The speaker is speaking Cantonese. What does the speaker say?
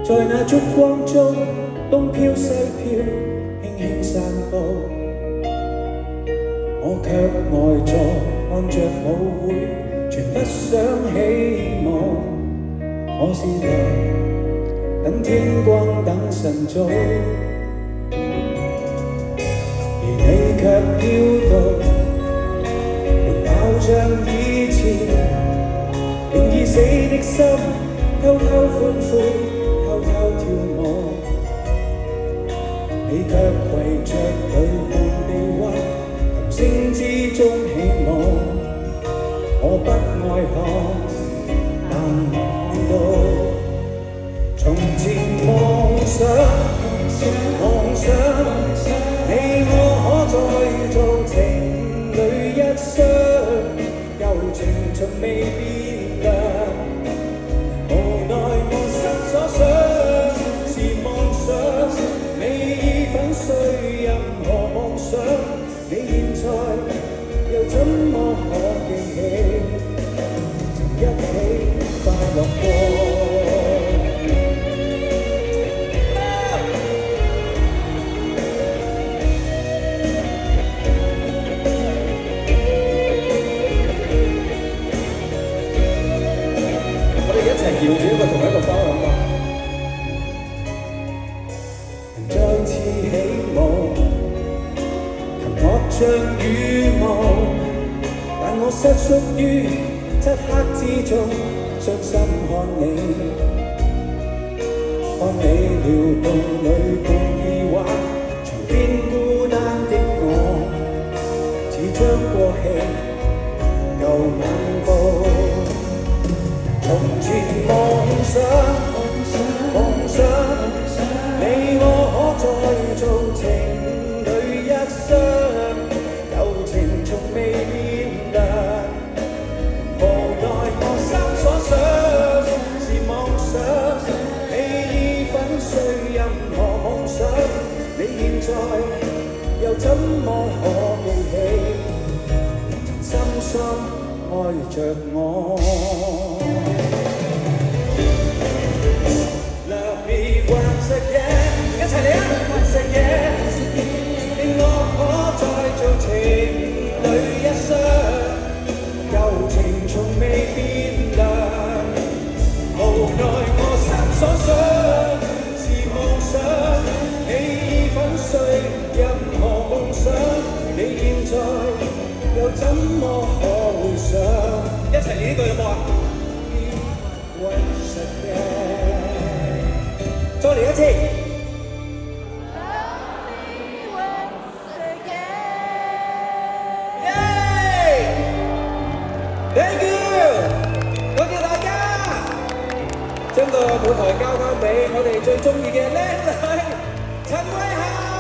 在那燭光中，東飄西飄，輕輕散步。我卻呆坐，看着舞會，全不想起舞。我是來等天光，等晨早，而你卻飄到，沒爆像以前，令已死的心偷偷歡呼，偷偷跳舞。你卻攜着淚伴臂彎，琴聲之中起舞。我不愛看，但看到從前夢想，夢想你我可再做情侶一雙，柔情從未變亮。無奈我心所想是夢想，你已粉碎任何夢想，你現在又怎麼可記起曾一起快樂過？搖住一個同一個方向吧。人再次起舞，琴樂像羽毛，但我失屬於漆黑之中，傷心看你，看你撩動裏伴意畫，床邊孤單的我，似將過氣舊晚報。從前夢想，夢想你我可再做情侶一雙，柔情從未變亮。無奈我心所想是夢想，你已粉碎任何夢想，你現在又怎麼可記起曾深深愛着我？Love me once again， 一齊嚟啊 ！Once again， 令我可再做情侶一雙，柔情從未變亮。無奈我心所想是夢想，你已粉碎任何夢想，你現在又怎麼可回想？一齊嚟呢句有冇啊？Once again。再嚟一次。Thank you， 多謝大家，將個舞台交翻俾我哋最中意嘅靚女陳慧嫻。